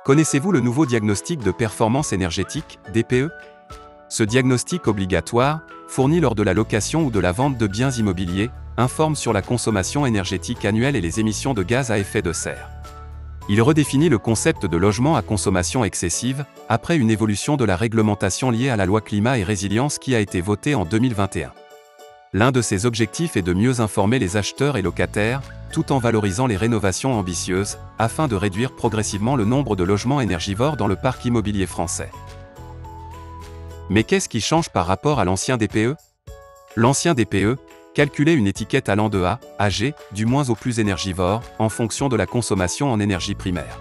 Connaissez-vous le nouveau diagnostic de performance énergétique, DPE? Ce diagnostic obligatoire, fourni lors de la location ou de la vente de biens immobiliers, informe sur la consommation énergétique annuelle et les émissions de gaz à effet de serre. Il redéfinit le concept de logement à consommation excessive, après une évolution de la réglementation liée à la loi Climat et Résilience qui a été votée en 2021. L'un de ses objectifs est de mieux informer les acheteurs et locataires, tout en valorisant les rénovations ambitieuses, afin de réduire progressivement le nombre de logements énergivores dans le parc immobilier français. Mais qu'est-ce qui change par rapport à l'ancien DPE? L'ancien DPE calculait une étiquette allant de A à G, du moins au plus énergivore, en fonction de la consommation en énergie primaire.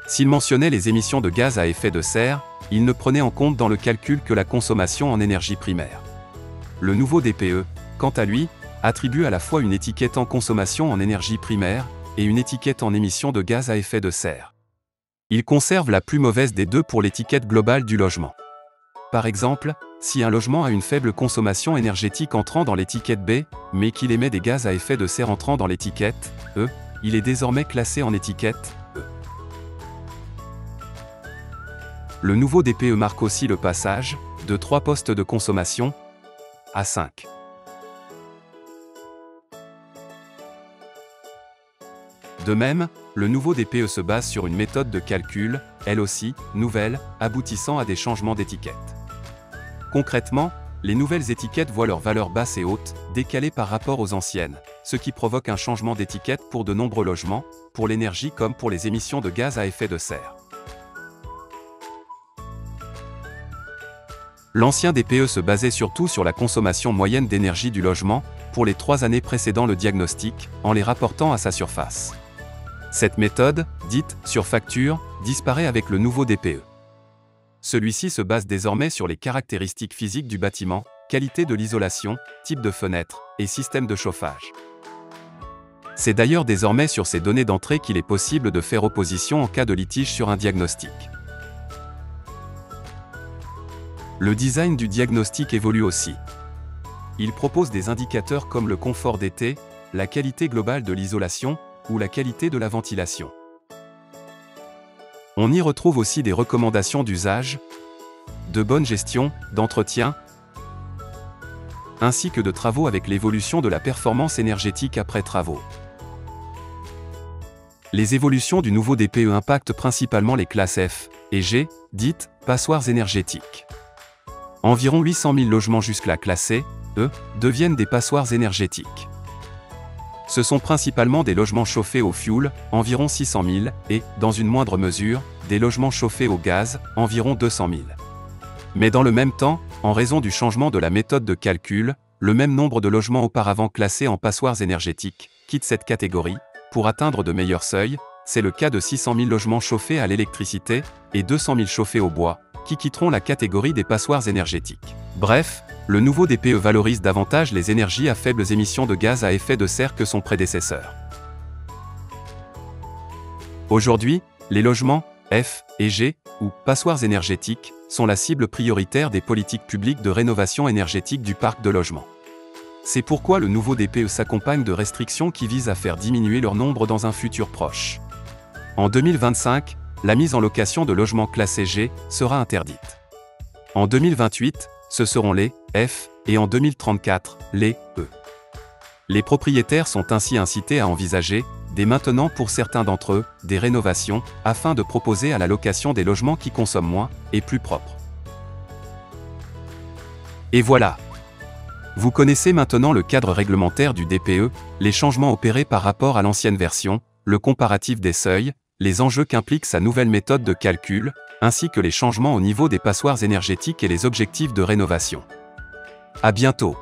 S'il mentionnait les émissions de gaz à effet de serre, il ne prenait en compte dans le calcul que la consommation en énergie primaire. Le nouveau DPE, quant à lui, attribue à la fois une étiquette en consommation en énergie primaire et une étiquette en émissions de gaz à effet de serre. Il conserve la plus mauvaise des deux pour l'étiquette globale du logement. Par exemple, si un logement a une faible consommation énergétique entrant dans l'étiquette B, mais qu'il émet des gaz à effet de serre entrant dans l'étiquette E, il est désormais classé en étiquette E. Le nouveau DPE marque aussi le passage de 3 postes de consommation à 5. De même, le nouveau DPE se base sur une méthode de calcul, elle aussi, nouvelle, aboutissant à des changements d'étiquette. Concrètement, les nouvelles étiquettes voient leur valeur basse et haute, décalées par rapport aux anciennes, ce qui provoque un changement d'étiquette pour de nombreux logements, pour l'énergie comme pour les émissions de gaz à effet de serre. L'ancien DPE se basait surtout sur la consommation moyenne d'énergie du logement, pour les 3 années précédant le diagnostic, en les rapportant à sa surface. Cette méthode, dite surfacture, disparaît avec le nouveau DPE. Celui-ci se base désormais sur les caractéristiques physiques du bâtiment, qualité de l'isolation, type de fenêtre, et système de chauffage. C'est d'ailleurs désormais sur ces données d'entrée qu'il est possible de faire opposition en cas de litige sur un diagnostic. Le design du diagnostic évolue aussi. Il propose des indicateurs comme le confort d'été, la qualité globale de l'isolation, ou la qualité de la ventilation. On y retrouve aussi des recommandations d'usage, de bonne gestion, d'entretien, ainsi que de travaux avec l'évolution de la performance énergétique après travaux. Les évolutions du nouveau DPE impactent principalement les classes F et G, dites passoires énergétiques. Environ 800 000 logements jusqu'à classés, E, deviennent des passoires énergétiques. Ce sont principalement des logements chauffés au fioul, environ 600 000, et, dans une moindre mesure, des logements chauffés au gaz, environ 200 000. Mais dans le même temps, en raison du changement de la méthode de calcul, le même nombre de logements auparavant classés en passoires énergétiques quitte cette catégorie, pour atteindre de meilleurs seuils. C'est le cas de 600 000 logements chauffés à l'électricité, et 200 000 chauffés au bois, qui quitteront la catégorie des passoires énergétiques. Bref, le nouveau DPE valorise davantage les énergies à faibles émissions de gaz à effet de serre que son prédécesseur. Aujourd'hui, les logements F et G, ou passoires énergétiques, sont la cible prioritaire des politiques publiques de rénovation énergétique du parc de logements. C'est pourquoi le nouveau DPE s'accompagne de restrictions qui visent à faire diminuer leur nombre dans un futur proche. En 2025, la mise en location de logements classés G sera interdite. En 2028, ce seront les F, et en 2034, les E. Les propriétaires sont ainsi incités à envisager, dès maintenant pour certains d'entre eux, des rénovations, afin de proposer à la location des logements qui consomment moins, et plus propres. Et voilà! Vous connaissez maintenant le cadre réglementaire du DPE, les changements opérés par rapport à l'ancienne version, le comparatif des seuils, les enjeux qu'implique sa nouvelle méthode de calcul, ainsi que les changements au niveau des passoires énergétiques et les objectifs de rénovation. À bientôt!